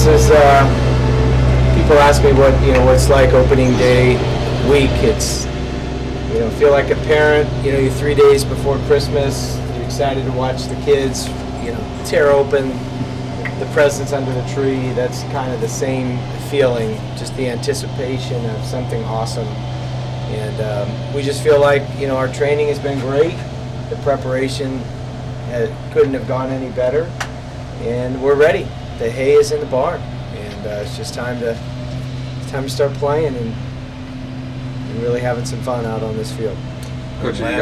this is people ask me what it's like opening day week. It's feel like a parent. You're 3 days before Christmas. You're excited to watch the kids tear open the presents under the tree. That's kind of the same feeling, just the anticipation of something awesome. And we just feel like our training has been great. The preparation couldn't have gone any better, and we're ready. The hay is in the barn, and it's just time to start playing and really having some fun out on this field. Coach, when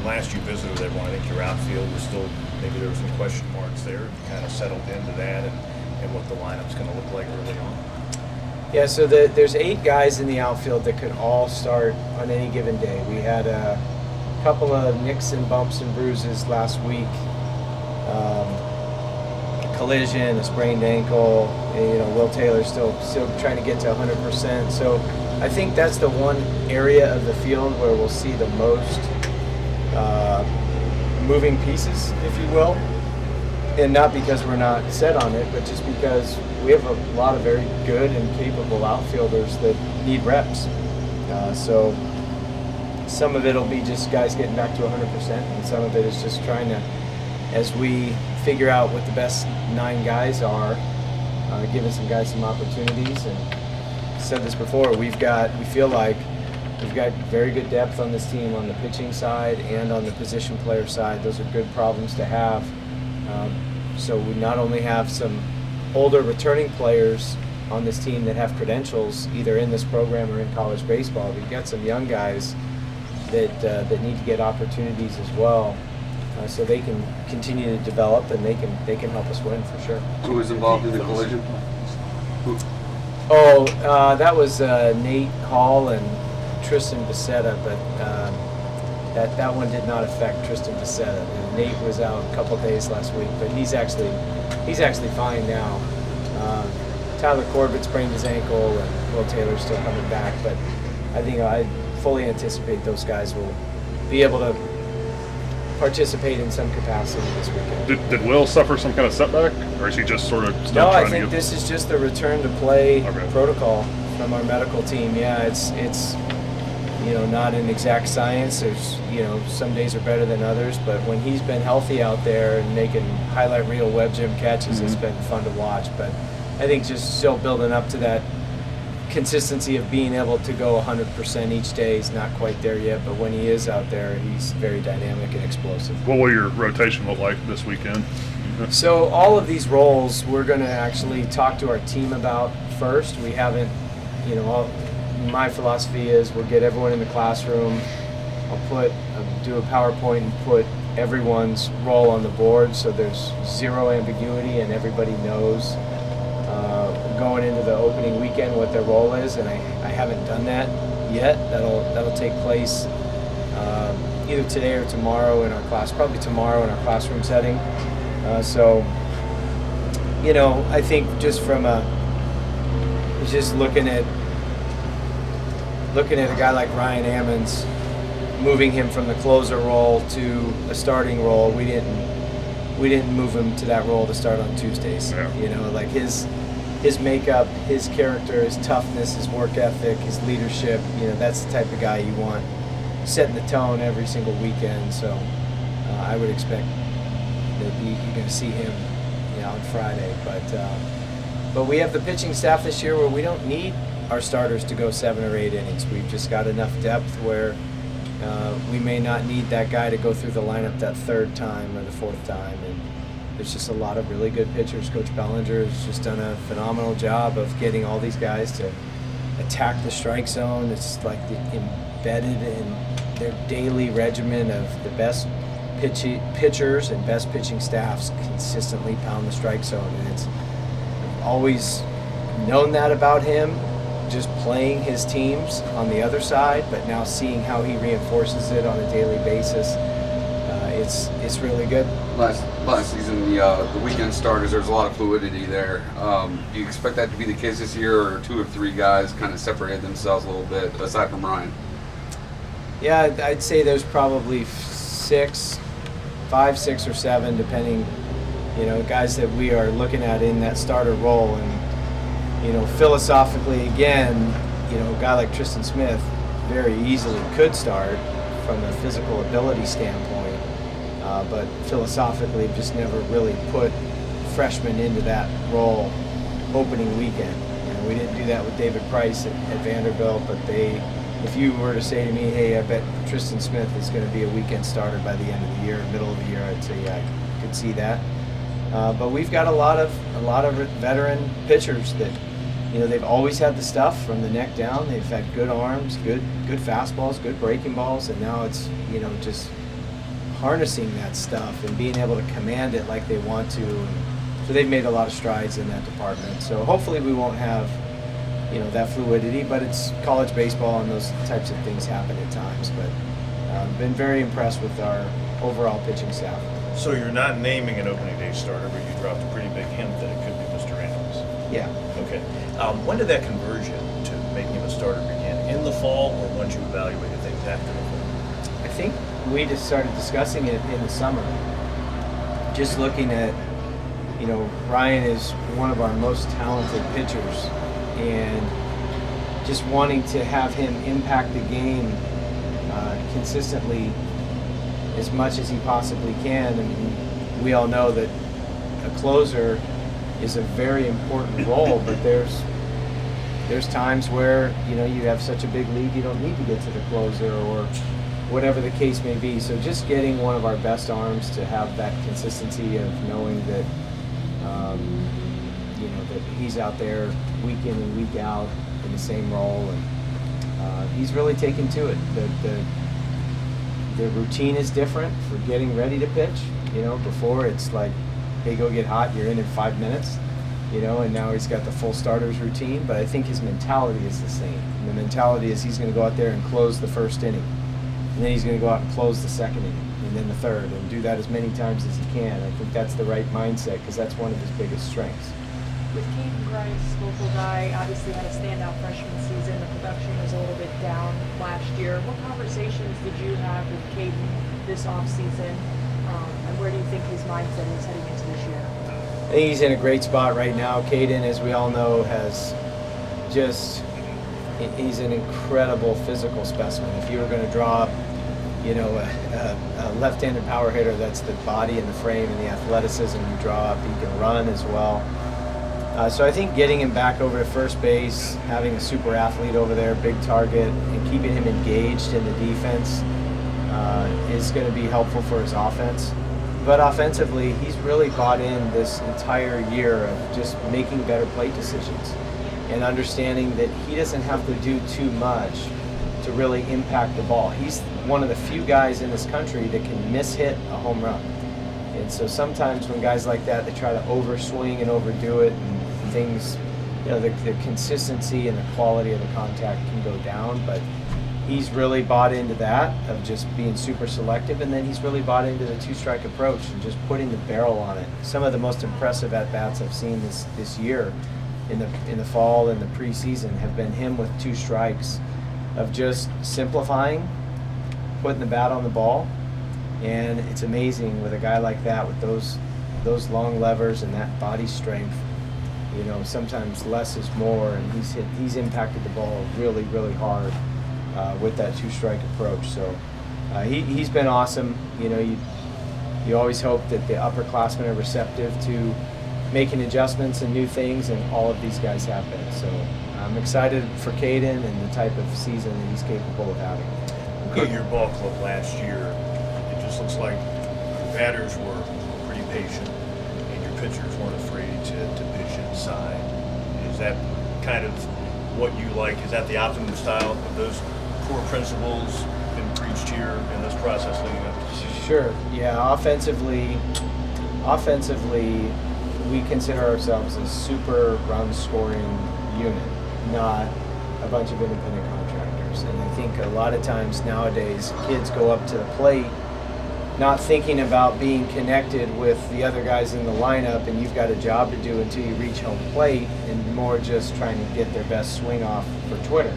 last you visited with everyone, I think your outfield was still, maybe there were some question marks there. You kind of settled into that and what the lineup's going to look like early on. Yeah, so there's 8 guys in the outfield that could all start on any given day. We had a couple of nicks and bumps and bruises last week. A collision, a sprained ankle. Will Taylor's still trying to get to 100%. So I think that's the one area of the field where we'll see the most moving pieces, if you will. And not because we're not set on it, but just because we have a lot of very good and capable outfielders that need reps. So some of it will be just guys getting back to 100%, and some of it is just trying to, as we figure out what the best 9 guys are, giving some guys some opportunities. And I said this before, we feel like we've got very good depth on this team on the pitching side and on the position player side. Those are good problems to have. So we not only have some older returning players on this team that have credentials either in this program or in college baseball, we've got some young guys that need to get opportunities as well, so they can continue to develop and they can help us win for sure. Who was involved in the collision? That was Nate Hall and Tristan Becerra, but that one did not affect Tristan Becerra. Nate was out a couple days last week, but he's actually fine now. Tyler Corbett sprained his ankle, and Will Taylor's still coming back, but I think I fully anticipate those guys will be able to participate in some capacity this weekend. Did Will suffer some kind of setback, or is he just sort of still No, trying I think to get... this is just the return to play Okay. protocol from our medical team. Yeah, it's not an exact science. There's some days are better than others, but when he's been healthy out there and making highlight reel web gym catches, it's been fun to watch. But I think just still building up to that consistency of being able to go 100% each day. He's not quite there yet, but when he is out there, he's very dynamic and explosive. What will your rotation look like this weekend? So all of these roles we're going to actually talk to our team about first. We haven't, my philosophy is we'll get everyone in the classroom. I'll do a PowerPoint and put everyone's role on the board so there's zero ambiguity and everybody knows going into the opening weekend what their role is, and I haven't done that yet. That'll take place either today or tomorrow in our class, probably tomorrow in our classroom setting. I think just looking at a guy like Ryan Ammons, moving him from the closer role to a starting role, we didn't move him to that role to start on Tuesdays. Yeah. His makeup, his character, his toughness, his work ethic, his leadership, that's the type of guy you want setting the tone every single weekend. So I would expect that you're going to see him on Friday. But we have the pitching staff this year where we don't need our starters to go 7 or 8 innings. We've just got enough depth where we may not need that guy to go through the lineup that 3rd time or the 4th time. And there's just a lot of really good pitchers. Coach Bellinger has just done a phenomenal job of getting all these guys to attack the strike zone. It's like embedded in their daily regimen of the best pitchers and best pitching staffs consistently pound the strike zone. And it's always known that about him, just playing his teams on the other side, but now seeing how he reinforces it on a daily basis, it's really good. Last season, the weekend starters, there's a lot of fluidity there. Do you expect that to be the case this year, or 2 or 3 guys kind of separated themselves a little bit, aside from Ryan? Yeah, I'd say there's probably 5, 6, or 7, depending guys that we are looking at in that starter role. And, philosophically, again, a guy like Tristan Smith very easily could start from a physical ability standpoint, but philosophically just never really put freshmen into that role opening weekend. We didn't do that with David Price at Vanderbilt, but if you were to say to me, hey, I bet Tristan Smith is going to be a weekend starter by the end of the year, middle of the year, I'd say, yeah, I could see that. But we've got a lot of veteran pitchers that, they've always had the stuff from the neck down. They've had good arms, good fastballs, good breaking balls, and now it's, just harnessing that stuff and being able to command it like they want to. And so they've made a lot of strides in that department. So hopefully we won't have, that fluidity, but it's college baseball and those types of things happen at times. But I've been very impressed with our overall pitching staff. So you're not naming an opening day starter, but you dropped a pretty big hint that it could be Mr. Reynolds. Yeah. Okay. When did that conversion to making him a starter begin? In the fall, or once you evaluated things after the fall? I think we just started discussing it in the summer. Just looking at, Ryan is one of our most talented pitchers, and just wanting to have him impact the game consistently as much as he possibly can. And we all know that a closer is a very important role, but there's times where you have such a big lead you don't need to get to the closer or whatever the case may be. So just getting one of our best arms to have that consistency of knowing that that he's out there week in and week out in the same role, and he's really taken to it. The routine is different for getting ready to pitch. Before it's like, hey, go get hot, you're in 5 minutes, and now he's got the full starters routine. But I think his mentality is the same. And the mentality is he's going to go out there and close the first inning, and then he's going to go out and close the second inning, and then the third, and do that as many times as he can. I think that's the right mindset, because that's one of his biggest strengths. With Caden Grice, local guy, obviously had a standout freshman season. The production was a little bit down last year. What conversations did you have with Caden this offseason, and where do you think his mindset is heading into this year? I think he's in a great spot right now. Caden, as we all know, he's an incredible physical specimen. If you were going to draw up, a left-handed power hitter, that's the body and the frame and the athleticism you draw up. He can run as well. So I think getting him back over to first base, having a super athlete over there, big target, and keeping him engaged in the defense is going to be helpful for his offense. But offensively, he's really bought in this entire year of just making better plate decisions and understanding that he doesn't have to do too much to really impact the ball. He's one of the few guys in this country that can mishit a home run. And so sometimes when guys like that, they try to overswing and overdo it, and things, the consistency and the quality of the contact can go down. But he's really bought into that, of just being super selective, and then he's really bought into the two-strike approach and just putting the barrel on it. Some of the most impressive at-bats I've seen this year in the fall and the preseason have been him with two strikes, of just simplifying, putting the bat on the ball. And it's amazing with a guy like that, with those long levers and that body strength. Sometimes less is more, and he's impacted the ball really, really hard with that two-strike approach. So he's been awesome. You always hope that the upperclassmen are receptive to making adjustments and new things, and all of these guys have been. So I'm excited for Caden and the type of season that he's capable of having. Look at your ball club last year. It just looks like your batters were pretty patient, and your pitchers weren't afraid to pitch inside. Is that kind of what you like? Is that the optimum style of those core principles been preached here in this process leading up to the season? Sure. Yeah. Offensively, we consider ourselves a super run scoring unit, not a bunch of independent contractors. And I think a lot of times nowadays, kids go up to the plate not thinking about being connected with the other guys in the lineup, and you've got a job to do until you reach home plate, and more just trying to get their best swing off for Twitter.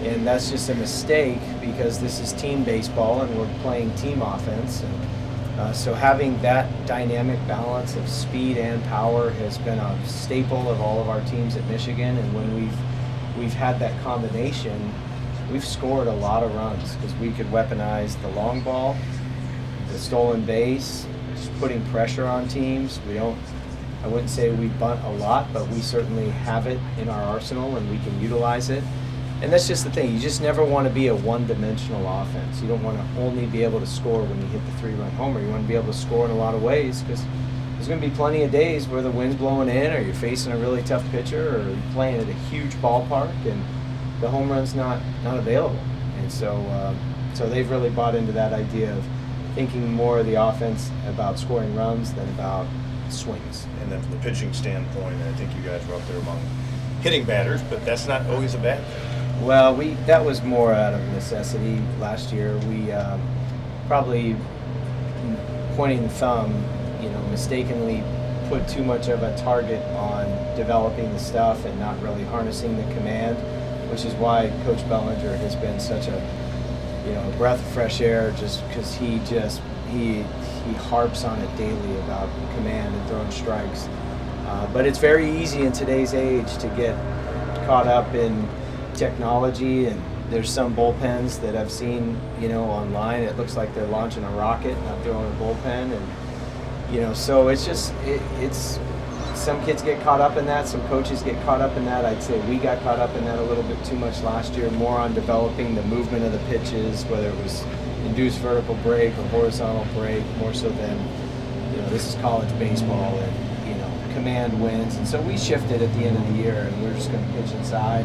And that's just a mistake, because this is team baseball and we're playing team offense. And So having that dynamic balance of speed and power has been a staple of all of our teams at Michigan. And when we've had that combination, we've scored a lot of runs because we could weaponize the long ball, the stolen base, just putting pressure on teams. I wouldn't say we bunt a lot, but we certainly have it in our arsenal and we can utilize it. And that's just the thing. You just never want to be a one-dimensional offense. You don't want to only be able to score when you hit the 3-run homer. You want to be able to score in a lot of ways because there's going to be plenty of days where the wind's blowing in or you're facing a really tough pitcher or you're playing at a huge ballpark and the home run's not available. And so they've really bought into that idea of thinking more of the offense about scoring runs than about swings. And then from the pitching standpoint, I think you guys were up there among hitting batters, but that's not always a bad thing. Well, that was more out of necessity last year. We probably, pointing the thumb, mistakenly put too much of a target on developing the stuff and not really harnessing the command, which is why Coach Bellinger has been such a breath of fresh air, just because he harps on it daily about command and throwing strikes. But it's very easy in today's age to get caught up in technology, and there's some bullpens that I've seen online. It looks like they're launching a rocket, not throwing a bullpen, and so it's just it's some kids get caught up in that, some coaches get caught up in that. I'd say we got caught up in that a little bit too much last year, more on developing the movement of the pitches, whether it was induced vertical break or horizontal break, more so than this is college baseball and command wins. And so we shifted at the end of the year and we're just going to pitch inside